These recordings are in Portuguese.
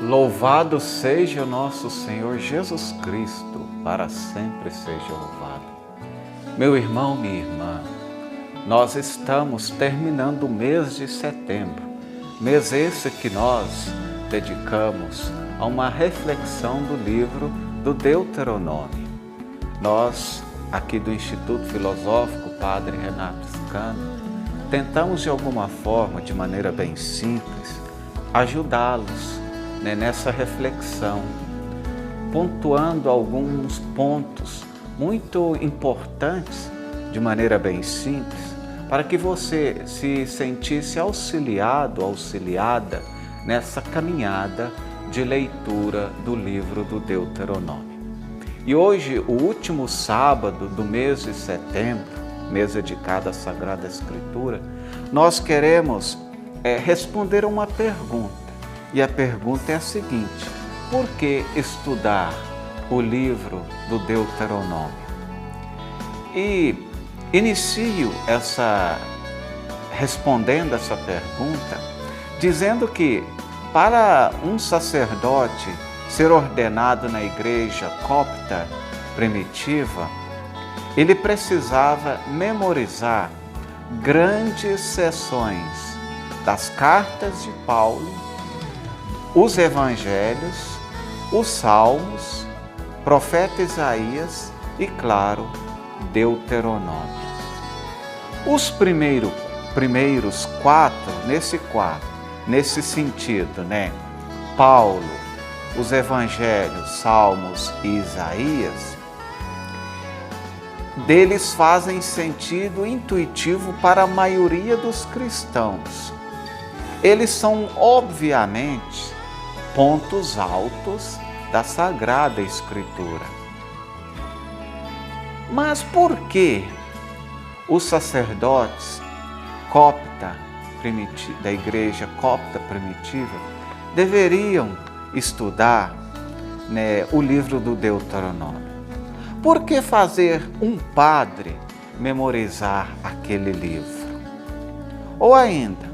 Louvado seja o nosso Senhor Jesus Cristo, para sempre seja louvado. Meu irmão, minha irmã, nós estamos terminando o mês de setembro, mês esse que nós dedicamos a uma reflexão do livro do Deuteronômio. Nós, aqui do Instituto Filosófico Padre Renato Scano, tentamos de alguma forma, de maneira bem simples, ajudá-los nessa reflexão, pontuando alguns pontos muito importantes, de maneira bem simples, para que você se sentisse auxiliado, auxiliada nessa caminhada de leitura do livro do Deuteronômio. E hoje, o último sábado do mês de setembro, mês dedicado à Sagrada Escritura, nós queremos responder uma pergunta. E a pergunta é a seguinte: por que estudar o livro do Deuteronômio? E inicio respondendo essa pergunta dizendo que para um sacerdote ser ordenado na igreja copta primitiva, ele precisava memorizar grandes seções das cartas de Paulo, os evangelhos, os salmos, profeta Isaías e, claro, Deuteronômio. Os primeiros quatro, nesse sentido, Paulo, os evangelhos, salmos e Isaías, deles fazem sentido intuitivo para a maioria dos cristãos. Eles são, obviamente, pontos altos da Sagrada Escritura. Mas por que os sacerdotes da igreja copta primitiva deveriam estudar o livro do Deuteronômio? Por que fazer um padre memorizar aquele livro? Ou ainda,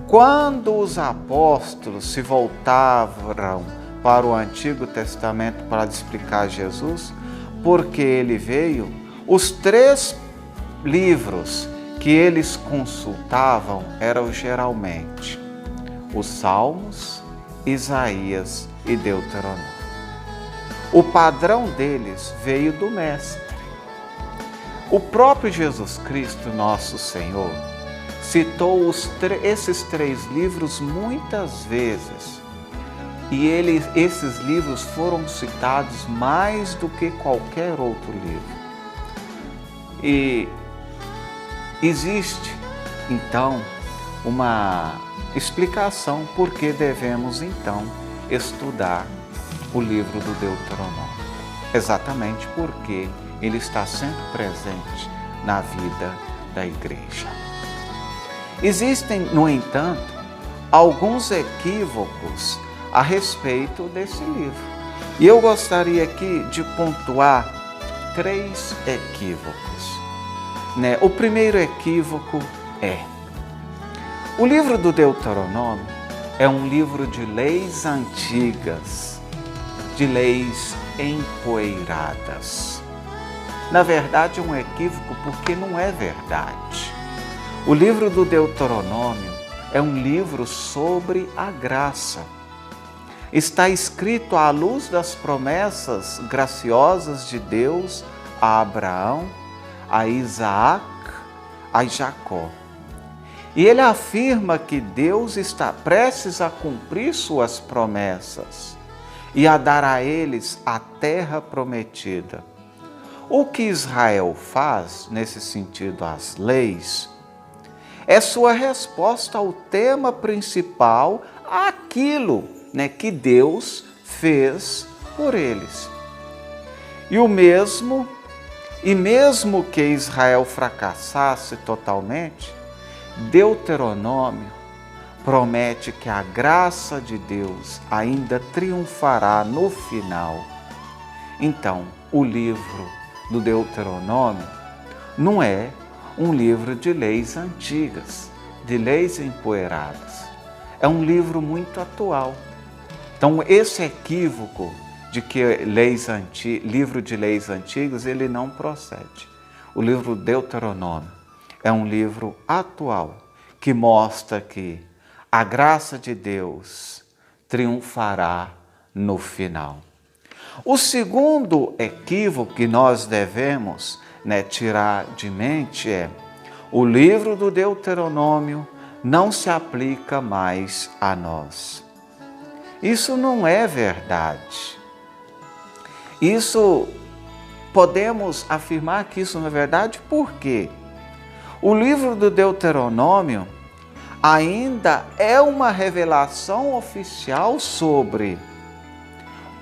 quando os apóstolos se voltavam para o Antigo Testamento para explicar Jesus, porque ele veio, os 3 livros que eles consultavam eram geralmente os Salmos, Isaías e Deuteronômio. O padrão deles veio do Mestre. O próprio Jesus Cristo, nosso Senhor, citou esses 3 livros muitas vezes. E esses livros foram citados mais do que qualquer outro livro. E existe, então, uma explicação por que devemos, então, estudar o livro do Deuteronômio. Exatamente porque ele está sempre presente na vida da igreja. Existem, no entanto, alguns equívocos a respeito desse livro. E eu gostaria aqui de pontuar 3 equívocos. O primeiro equívoco é: o livro do Deuteronômio é um livro de leis antigas, de leis empoeiradas. Na verdade, é um equívoco porque não é verdade. O livro do Deuteronômio é um livro sobre a graça. Está escrito à luz das promessas graciosas de Deus a Abraão, a Isaac, a Jacó. E ele afirma que Deus está prestes a cumprir suas promessas e a dar a eles a terra prometida. O que Israel faz, nesse sentido, as leis, é sua resposta ao tema principal, àquilo que Deus fez por eles. E mesmo que Israel fracassasse totalmente, Deuteronômio promete que a graça de Deus ainda triunfará no final. Então, o livro do Deuteronômio não é um livro de leis antigas, de leis empoeiradas. É um livro muito atual. Então, esse equívoco de que livro de leis antigas, ele não procede. O livro Deuteronômio é um livro atual que mostra que a graça de Deus triunfará no final. O segundo equívoco que nós devemos tirar de mente é: o livro do Deuteronômio não se aplica mais a nós. Isso não é verdade. Podemos afirmar que isso não é verdade porque o livro do Deuteronômio ainda é uma revelação oficial sobre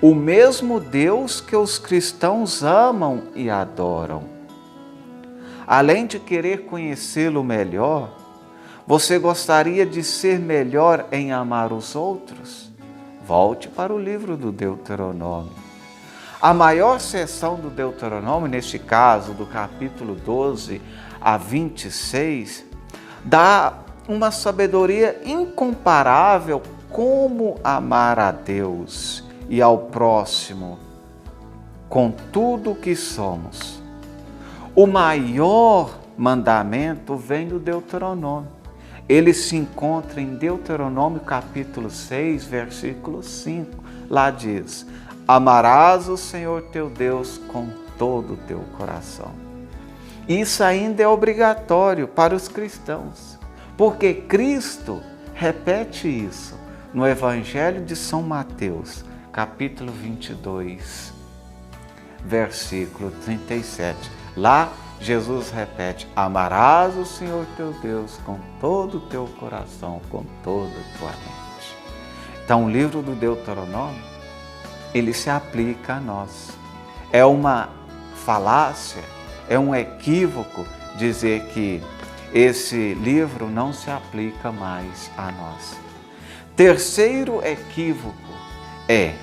o mesmo Deus que os cristãos amam e adoram. Além de querer conhecê-lo melhor, você gostaria de ser melhor em amar os outros? Volte para o livro do Deuteronômio. A maior seção do Deuteronômio, neste caso, do capítulo 12 a 26, dá uma sabedoria incomparável como amar a Deus e ao próximo com tudo o que somos. O maior mandamento vem do Deuteronômio. Ele se encontra em Deuteronômio capítulo 6, versículo 5. Lá diz: amarás o Senhor teu Deus com todo o teu coração. Isso ainda é obrigatório para os cristãos, porque Cristo repete isso no Evangelho de São Mateus, capítulo 22, versículo 37. Lá Jesus repete: amarás o Senhor teu Deus com todo o teu coração, com toda a tua mente. Então, o livro do Deuteronômio, ele se aplica a nós. É uma falácia, é um equívoco dizer que esse livro não se aplica mais a nós. Terceiro equívoco é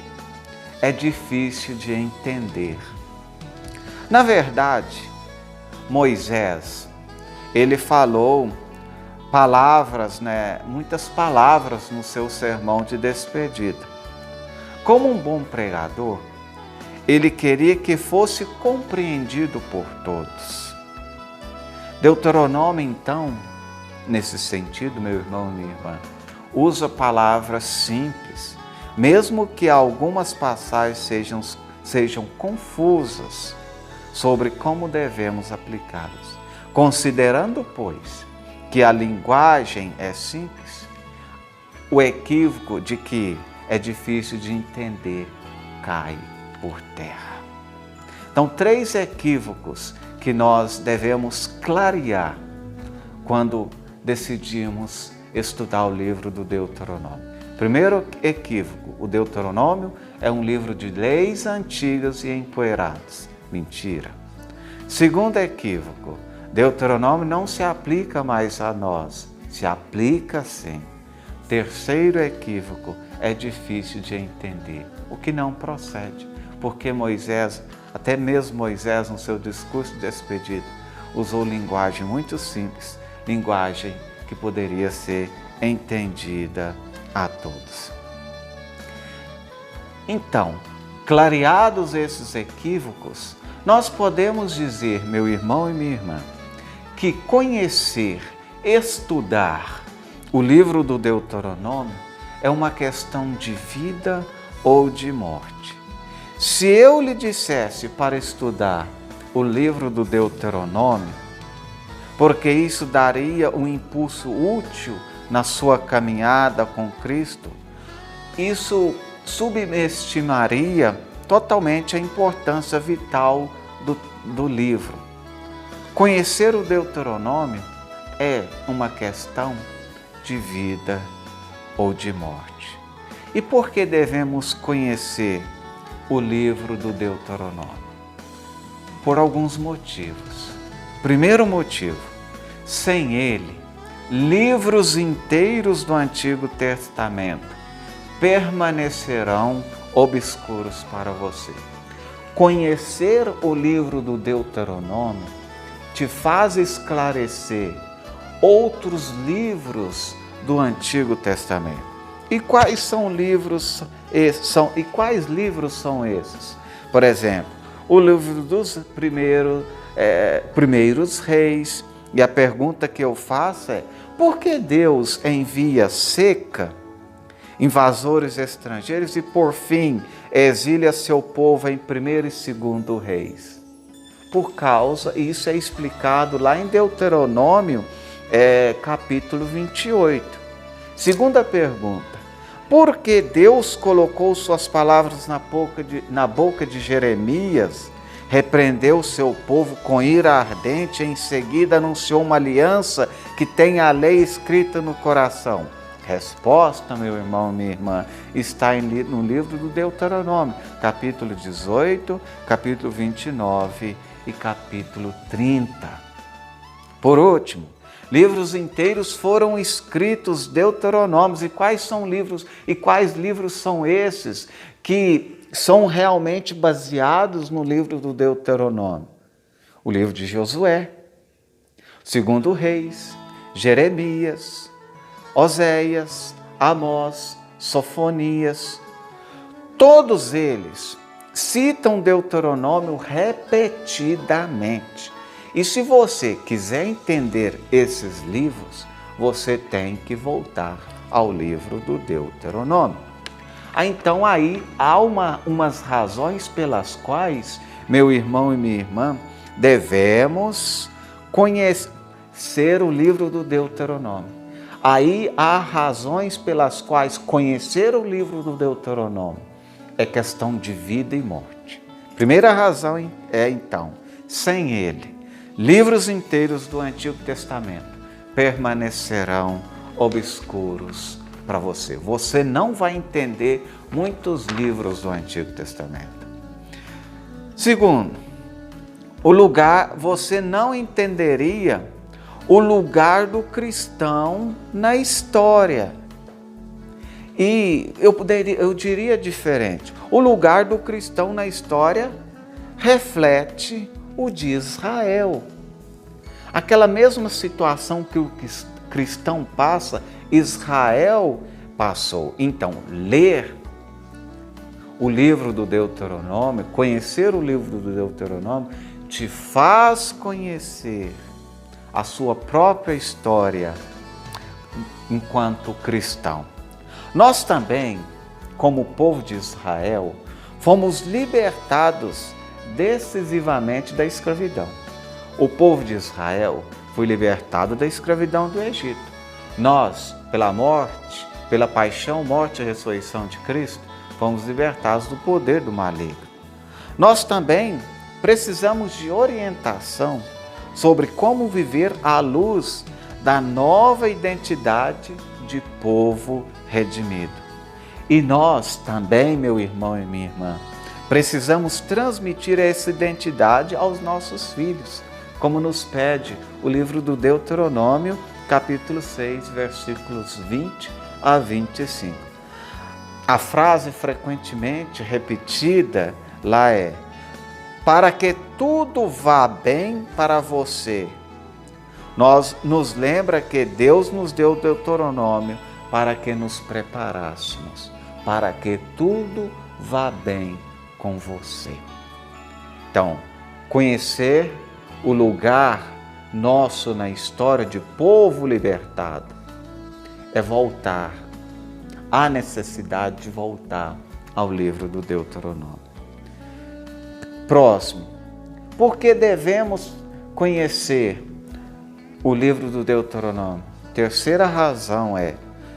difícil de entender. Na verdade, Moisés, ele falou muitas palavras no seu sermão de despedida. Como um bom pregador, ele queria que fosse compreendido por todos. Deuteronômio, então, nesse sentido, meu irmão e minha irmã, usa palavras simples, mesmo que algumas passagens sejam confusas sobre como devemos aplicá-las. Considerando, pois, que a linguagem é simples, o equívoco de que é difícil de entender cai por terra. Então, 3 equívocos que nós devemos clarear quando decidimos estudar o livro do Deuteronômio. Primeiro equívoco: o Deuteronômio é um livro de leis antigas e empoeiradas. Mentira. Segundo equívoco: Deuteronômio não se aplica mais a nós. Se aplica sim. Terceiro equívoco: é difícil de entender, o que não procede, porque até mesmo Moisés, no seu discurso de despedida, usou linguagem muito simples, linguagem que poderia ser entendida a todos. Então, clareados esses equívocos, nós podemos dizer, meu irmão e minha irmã, que conhecer, estudar o livro do Deuteronômio é uma questão de vida ou de morte. Se eu lhe dissesse para estudar o livro do Deuteronômio, porque isso daria um impulso útil na sua caminhada com Cristo, isso subestimaria totalmente a importância vital do livro. Conhecer o Deuteronômio é uma questão de vida ou de morte. E por que devemos conhecer o livro do Deuteronômio? Por alguns motivos. Primeiro motivo: sem ele, livros inteiros do Antigo Testamento permanecerão obscuros para você. Conhecer o livro do Deuteronômio te faz esclarecer outros livros do Antigo Testamento. E quais são livros e quais livros são esses? Por exemplo, o livro dos primeiros reis. E a pergunta que eu faço é: por que Deus envia seca, invasores estrangeiros e, por fim, exilia seu povo em 1º e 2º reis? Por causa, isso é explicado lá em Deuteronômio, capítulo 28. Segunda pergunta: por que Deus colocou suas palavras na boca de Jeremias, repreendeu o seu povo com ira ardente e em seguida anunciou uma aliança que tem a lei escrita no coração? Resposta, meu irmão e minha irmã, está no livro do Deuteronômio, capítulo 18, capítulo 29 e capítulo 30. Por último, livros inteiros foram escritos Deuteronômios. E quais são livros e quais livros são esses que são realmente baseados no livro do Deuteronômio? O livro de Josué, 2º Reis, Jeremias, Oséias, Amós, Sofonias. Todos eles citam Deuteronômio repetidamente. E se você quiser entender esses livros, você tem que voltar ao livro do Deuteronômio. Então aí há umas razões pelas quais, meu irmão e minha irmã, devemos conhecer o livro do Deuteronômio. Aí há razões pelas quais conhecer o livro do Deuteronômio é questão de vida e morte. Primeira razão é, então, sem ele, livros inteiros do Antigo Testamento permanecerão obscuros para você. Você não vai entender muitos livros do Antigo Testamento. Segundo, você não entenderia o lugar do cristão na história. E eu diria diferente. O lugar do cristão na história reflete o de Israel. Aquela mesma situação que o cristão passa, Israel passou. Então, ler o livro do Deuteronômio, conhecer o livro do Deuteronômio, te faz conhecer a sua própria história enquanto cristão. Nós também, como povo de Israel, fomos libertados decisivamente da escravidão. O povo de Israel foi libertado da escravidão do Egito. Nós, pela morte, pela paixão, morte e ressurreição de Cristo, fomos libertados do poder do maligno. Nós também precisamos de orientação sobre como viver à luz da nova identidade de povo redimido. E nós também, meu irmão e minha irmã, precisamos transmitir essa identidade aos nossos filhos, como nos pede o livro do Deuteronômio, capítulo 6, versículos 20 a 25. A frase frequentemente repetida lá é: para que tudo vá bem para você. Nos lembra que Deus nos deu o Deuteronômio para que nos preparássemos, para que tudo vá bem com você. Então, conhecer o lugar nosso na história de povo libertado é voltar, há necessidade de voltar ao livro do Deuteronômio. Próximo, por que devemos conhecer o livro do Deuteronômio? Terceira razão é: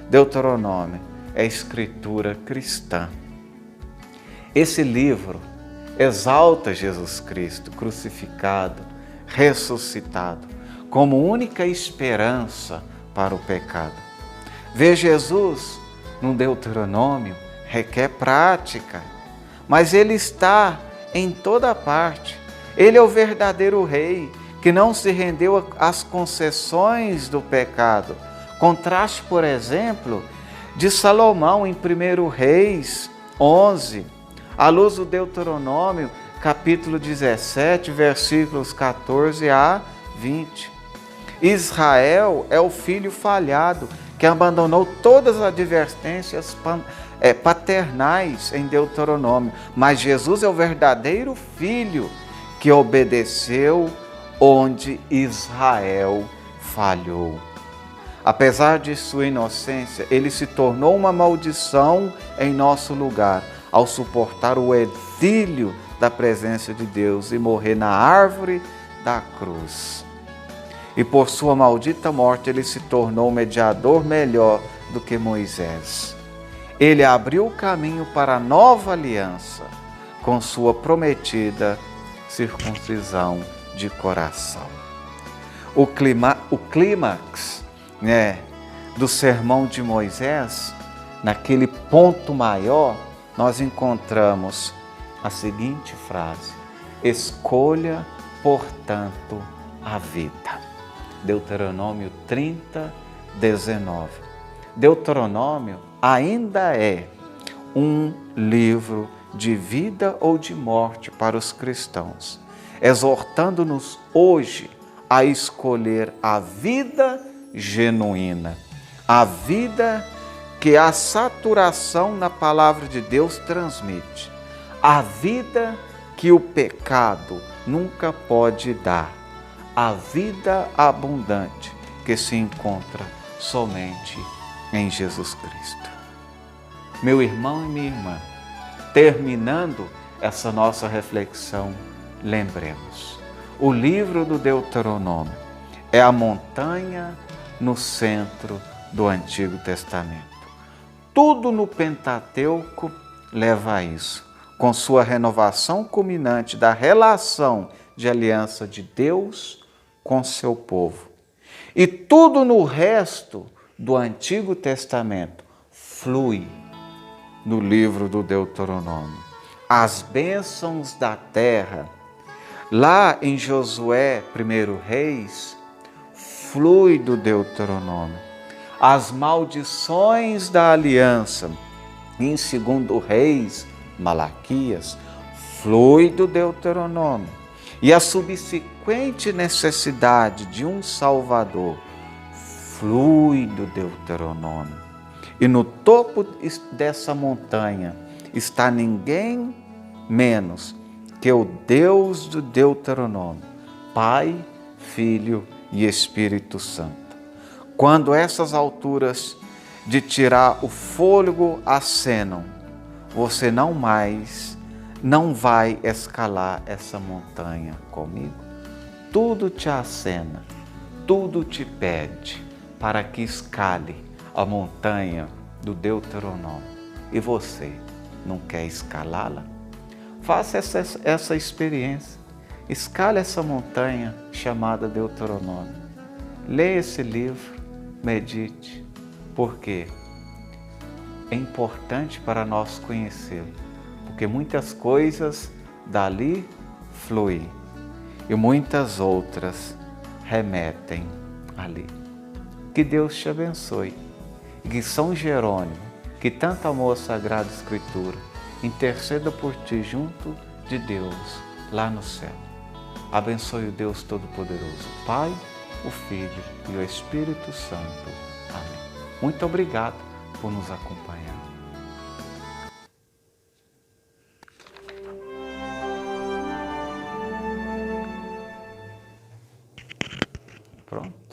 Deuteronômio é escritura cristã. Esse livro exalta Jesus Cristo crucificado, ressuscitado, como única esperança para o pecado. Ver Jesus no Deuteronômio requer prática, mas ele está em toda parte. Ele é o verdadeiro rei que não se rendeu às concessões do pecado. Contraste, por exemplo, de Salomão em 1 Reis 11, à luz do Deuteronômio, capítulo 17, versículos 14 a 20. Israel é o filho falhado que abandonou todas as advertências paternais em Deuteronômio, mas Jesus é o verdadeiro filho que obedeceu onde Israel falhou. Apesar de sua inocência, ele se tornou uma maldição em nosso lugar, ao suportar o exílio da presença de Deus e morrer na árvore da cruz. E por sua maldita morte, ele se tornou um mediador melhor do que Moisés. Ele abriu o caminho para a nova aliança, com sua prometida circuncisão de coração. O clímax, do sermão de Moisés, naquele ponto maior, nós encontramos a seguinte frase: escolha, portanto, a vida. Deuteronômio 30, 19. Deuteronômio ainda é um livro de vida ou de morte para os cristãos, exortando-nos hoje a escolher a vida genuína, a vida que a saturação na palavra de Deus transmite, a vida que o pecado nunca pode dar, a vida abundante que se encontra somente em Jesus Cristo. Meu irmão e minha irmã, terminando essa nossa reflexão, lembremos, o livro do Deuteronômio é a montanha no centro do Antigo Testamento. Tudo no Pentateuco leva a isso, com sua renovação culminante da relação de aliança de Deus com seu povo. E tudo no resto do Antigo Testamento flui no livro do Deuteronômio. As bênçãos da terra, lá em Josué, 1 Reis, flui do Deuteronômio. As maldições da aliança, em 2 Reis, Malaquias, flui do Deuteronômio. E a subsequente necessidade de um Salvador flui do Deuteronômio. E no topo dessa montanha está ninguém menos que o Deus do Deuteronômio, Pai, Filho e Espírito Santo. Quando essas alturas de tirar o fôlego acenam, você não vai escalar essa montanha comigo. Tudo te acena, tudo te pede para que escale a montanha do Deuteronômio. E você não quer escalá-la? Faça essa experiência. Escale essa montanha chamada Deuteronômio. Leia esse livro, medite, porque é importante para nós conhecê-lo, porque muitas coisas dali fluem e muitas outras remetem ali. Que Deus te abençoe e que São Jerônimo, que tanto amou a Sagrada Escritura, interceda por ti junto de Deus lá no céu. Abençoe o Deus Todo-Poderoso, Pai, o Filho e o Espírito Santo. Amém. Muito obrigado por nos acompanhar. Pronto.